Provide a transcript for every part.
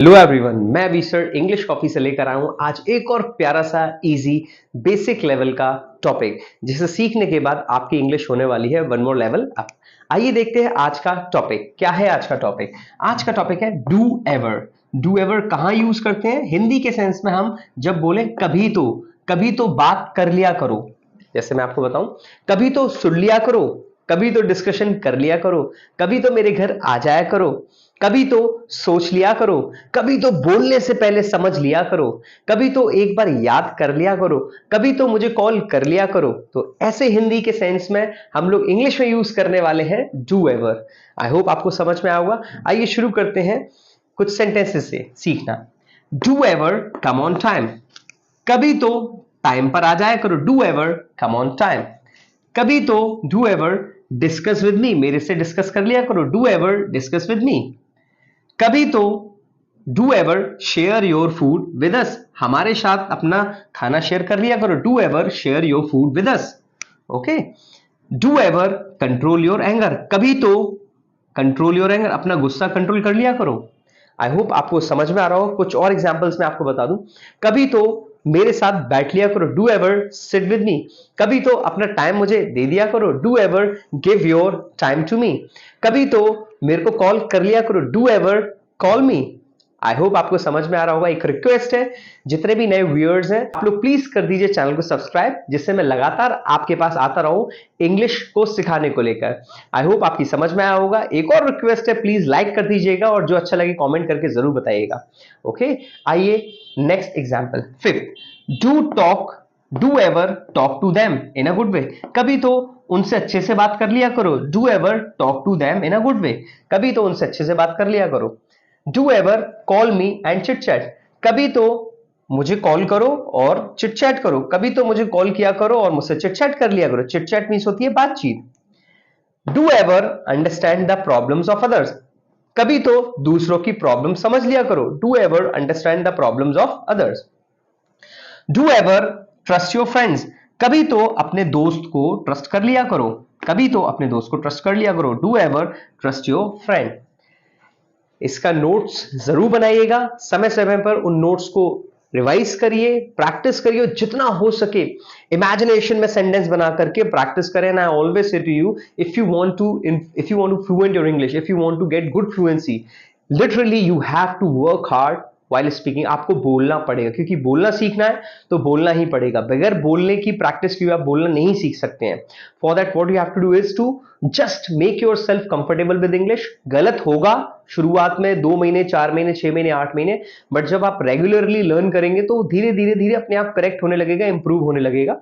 Hello everyone, मैं अभी sir English coffee से लेकर आया हूं आज एक और प्यारा सा इजी बेसिक लेवल का टॉपिक जिसे सीखने के बाद आपकी इंग्लिश होने वाली है वन मोर लेवल अप। आइए देखते हैं आज का टॉपिक क्या है। आज का टॉपिक है डू एवर। डू एवर कहाँ यूज करते हैं? हिंदी के सेंस में हम जब बोले कभी तो बात कर लिया करो। जैसे मैं आपको बताऊं, कभी तो सुन लिया करो, कभी तो डिस्कशन कर लिया करो, कभी तो मेरे घर आ जाया करो, कभी तो सोच लिया करो, कभी तो बोलने से पहले समझ लिया करो, कभी तो एक बार याद कर लिया करो, कभी तो मुझे कॉल कर लिया करो। तो ऐसे हिंदी के सेंस में हम लोग इंग्लिश में यूज करने वाले हैं डू एवर। आई होप आपको समझ में आएगा। आइए शुरू करते हैं कुछ सेंटेंसेस से सीखना। Do ever come on time. कभी तो टाइम पर आ जाया करो। Do ever come on time. कभी तो do ever discuss with me. मेरे से डिस्कस कर लिया करो। Do ever discuss with me. कभी तो do ever share your food with us. हमारे साथ अपना खाना शेयर कर लिया करो। Do ever share your food with us. Okay. Do ever control your anger. कभी तो कंट्रोल योर एंगर, अपना गुस्सा कंट्रोल कर लिया करो। आई होप आपको समझ में आ रहा हो। कुछ और एग्जांपल्स मैं आपको बता दूं। कभी तो मेरे साथ बैठ लिया करो। Do ever sit with me. कभी तो अपना टाइम मुझे दे दिया करो। Do ever give your time to me. कभी तो मेरे को कॉल कर लिया करो। Do ever call me. I hope आपको समझ में आ रहा होगा। एक रिक्वेस्ट है, जितने भी नए व्यूअर्स हैं आप लोग प्लीज कर दीजिए चैनल को सब्सक्राइब, जिससे मैं लगातार आपके पास आता रहूं इंग्लिश को सिखाने को लेकर। आई होप आपकी समझ में आया होगा। एक और रिक्वेस्ट है, प्लीज लाइक कर दीजिएगा और जो अच्छा लगे कमेंट करके जरूर बताइएगा। ओके। आइए next example fifth. Do ever talk to them in a good way. कभी तो उनसे अच्छे से बात कर लिया करो। Do ever talk to them in a good way. कभी तो उनसे अच्छे से बात कर लिया करो। Do ever call me and chit chat. कभी तो मुझे कॉल करो और चिट चैट करो। कभी तो मुझे कॉल किया करो और मुझसे चिट चैट कर लिया करो। चिट चैट मीन्स होती है बातचीत। Do ever understand the problems of others. कभी तो दूसरों की प्रॉब्लम समझ लिया करो। Do ever understand the problems of others. Do ever trust your friends. कभी तो अपने दोस्त को ट्रस्ट कर लिया करो। कभी तो अपने दोस्त को ट्रस्ट कर लिया करो। Do ever trust your friend. इसका नोट्स जरूर बनाइएगा। समय समय पर उन नोट्स को रिवाइज करिए, प्रैक्टिस करिए, जितना हो सके इमेजिनेशन में सेंटेंस बना करके प्रैक्टिस करें। I always say to you, if you want to fluent your English, if you want to get good fluency, literally you have to work hard while speaking. आपको बोलना पड़ेगा, क्योंकि बोलना सीखना है तो बोलना ही पड़ेगा। बगैर बोलने की प्रैक्टिस किए आप बोलना नहीं सीख सकते हैं। For that what you have to do is to just make yourself comfortable with English. गलत होगा शुरुआत में 2 महीने, 4 महीने, 6 महीने, 8 महीने, बट जब आप रेगुलरली लर्न करेंगे तो धीरे धीरे धीरे अपने आप करेक्ट होने लगेगा, इंप्रूव होने लगेगा।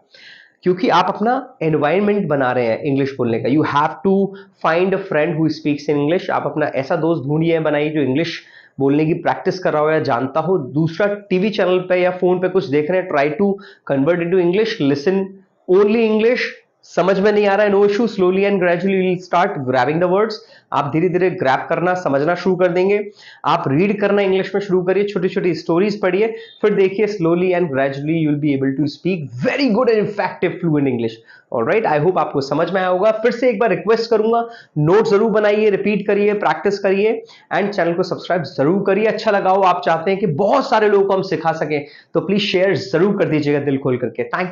क्योंकि आप अपना एनवायरनमेंट बना रहे हैं इंग्लिश बोलने का। You have to find a friend who speaks in English. आप अपना ऐसा दोस्त ढूंढिए, बनाइए जो इंग्लिश बोलने की प्रैक्टिस कर रहा हो या जानता हो। दूसरा टीवी चैनल पे या फोन पे कुछ देख रहे हैं, try to convert into English, listen only English. समझ में नहीं आ रहा है, no issue, slowly and gradually will start grabbing the words. आप धीरे धीरे ग्रैब करना, समझना शुरू कर देंगे। आप रीड करना इंग्लिश में शुरू करिए, छोटी छोटी स्टोरीज पढ़िए, फिर देखिए slowly and gradually you will be able to speak very good and effective fluent English. Alright, I hope आपको समझ में आया होगा। फिर से एक बार रिक्वेस्ट करूंगा, नोट जरूर बनाइए, रिपीट करिए, प्रैक्टिस करिए एंड चैनल को सब्सक्राइब जरूर करिए। अच्छा लगा हो, आप चाहते हैं कि बहुत सारे लोगों को हम सिखा सकें, तो प्लीज शेयर जरूर कर दीजिएगा दिल खोल करके। थैंक